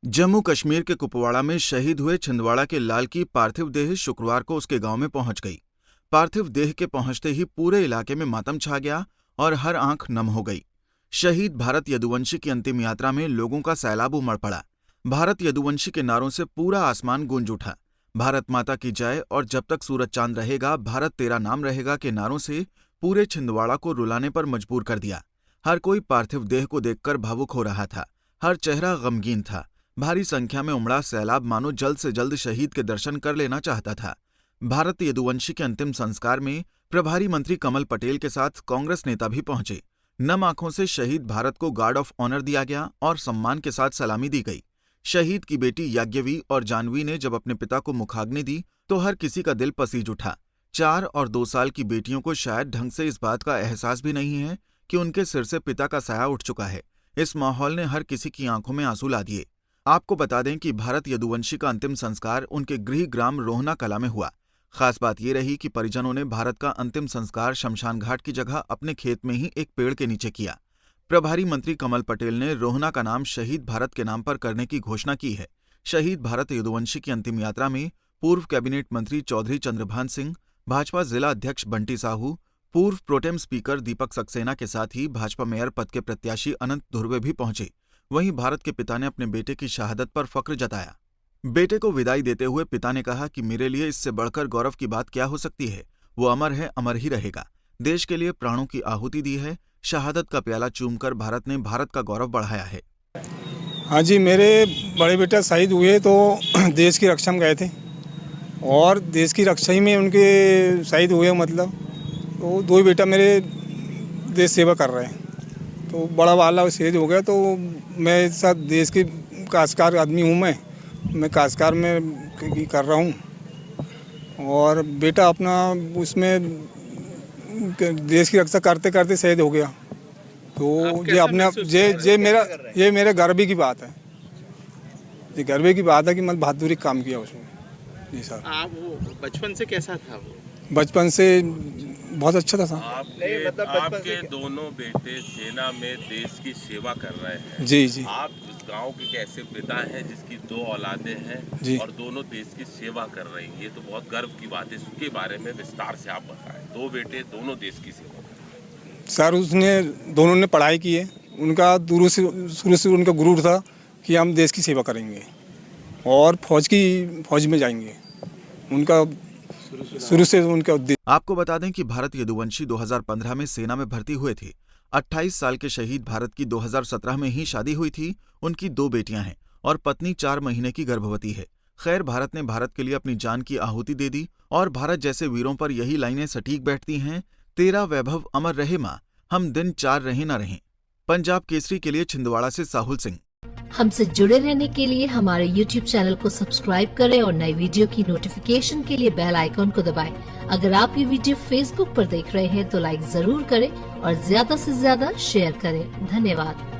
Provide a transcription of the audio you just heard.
जम्मू कश्मीर के कुपवाड़ा में शहीद हुए छिंदवाड़ा के लाल की पार्थिव देह शुक्रवार को उसके गांव में पहुंच गई। पार्थिव देह के पहुंचते ही पूरे इलाके में मातम छा गया और हर आंख नम हो गई। शहीद भारत यदुवंशी की अंतिम यात्रा में लोगों का सैलाब उमड़ पड़ा। भारत यदुवंशी के नारों से पूरा आसमान गूंज उठा। भारत माता की जय और जब तक सूरज चांद रहेगा भारत तेरा नाम रहेगा के नारों से पूरे छिंदवाड़ा को रुलाने पर मजबूर कर दिया। हर कोई पार्थिव देह को देखकर भावुक हो रहा था। हर चेहरा गमगीन था। भारी संख्या में उमड़ा सैलाब मानो जल्द से जल्द शहीद के दर्शन कर लेना चाहता था। भारत यदुवंशी के अंतिम संस्कार में प्रभारी मंत्री कमल पटेल के साथ कांग्रेस नेता भी पहुंचे। नम आंखों से शहीद भारत को गार्ड ऑफ ऑनर दिया गया और सम्मान के साथ सलामी दी गई। शहीद की बेटी याज्ञवी और जानवी ने जब अपने पिता को मुखाग्नि दी तो हर किसी का दिल पसीज उठा। 4 और 2 साल की बेटियों को शायद ढंग से इस बात का एहसास भी नहीं है कि उनके सिर से पिता का साया उठ चुका है। इस माहौल ने हर किसी की आंखों में आंसू ला दिए। आपको बता दें कि भारत यदुवंशी का अंतिम संस्कार उनके गृह ग्राम रोहना कला में हुआ। खास बात यह रही कि परिजनों ने भारत का अंतिम संस्कार शमशान घाट की जगह अपने खेत में ही एक पेड़ के नीचे किया। प्रभारी मंत्री कमल पटेल ने रोहना का नाम शहीद भारत के नाम पर करने की घोषणा की है। शहीद भारत यदुवंशी की अंतिम यात्रा में पूर्व कैबिनेट मंत्री चौधरी चंद्रभान सिंह, भाजपा जिला अध्यक्ष बंटी साहू, पूर्व प्रोटेम स्पीकर दीपक सक्सेना के साथ ही भाजपा मेयर पद के प्रत्याशी अनंत धुर्वे भी पहुंचे। वहीं भारत के पिता ने अपने बेटे की शहादत पर फक्र जताया। बेटे को विदाई देते हुए पिता ने कहा कि मेरे लिए इससे बढ़कर गौरव की बात क्या हो सकती है। वो अमर है, अमर ही रहेगा। देश के लिए प्राणों की आहुति दी है। शहादत का प्याला चूमकर भारत ने भारत का गौरव बढ़ाया है। हाँ जी, मेरे बड़े बेटा शहीद हुए तो देश की रक्षा में गए थे और देश की रक्षा ही में उनके शहीद हुए, मतलब तो 2 ही बेटा मेरे देश सेवा कर रहे हैं। तो बड़ा वाला शहीद हो गया तो मैं साथ देश की काश्तकार आदमी हूँ। मैं काश्तकार में कर रहा हूँ और बेटा अपना उसमें देश की रक्षा करते करते शहीद हो गया। तो ये अपने ये मेरे गर्व की बात है। ये गर्व की बात है कि मैं बहादुरी काम किया उसमें। जी सर। आप वो बचपन से कैसा था? वो बचपन से बहुत अच्छा था। आपके दोनों बेटे सेना में देश की सेवा कर रहे हैं। जी जी। आप इस गांव के कैसे पिता हैं जिसकी 2 औलादें हैं और दोनों देश की सेवा कर रही हैं, ये तो बहुत गर्व की बात है। इसके बारे में विस्तार से आप बताएं। 2 बेटे दोनों देश की सेवा कर रहे हैं। सर दोनों ने पढ़ाई की है। उनका शुरू से उनका गुरूर था कि हम देश की सेवा करेंगे और फौज में जाएंगे। उनका शुरू से उनका उद्देश्य। आपको बता दें कि भारत यदुवंशी 2015 में सेना में भर्ती हुए थे। 28 साल के शहीद भारत की 2017 में ही शादी हुई थी। उनकी 2 बेटियां हैं और पत्नी 4 महीने की गर्भवती है। खैर, भारत ने भारत के लिए अपनी जान की आहुति दे दी और भारत जैसे वीरों पर यही लाइनें सटीक बैठती हैं। तेरा वैभव अमर रहे माँ, हम दिन 4 रहे न रहें। पंजाब केसरी के लिए छिंदवाड़ा से साहुल सिंह। हमसे जुड़े रहने के लिए हमारे YouTube चैनल को सब्सक्राइब करें और नई वीडियो की नोटिफिकेशन के लिए बेल आइकॉन को दबाएं। अगर आप ये वीडियो Facebook पर देख रहे हैं तो लाइक जरूर करें और ज्यादा से ज्यादा शेयर करें। धन्यवाद।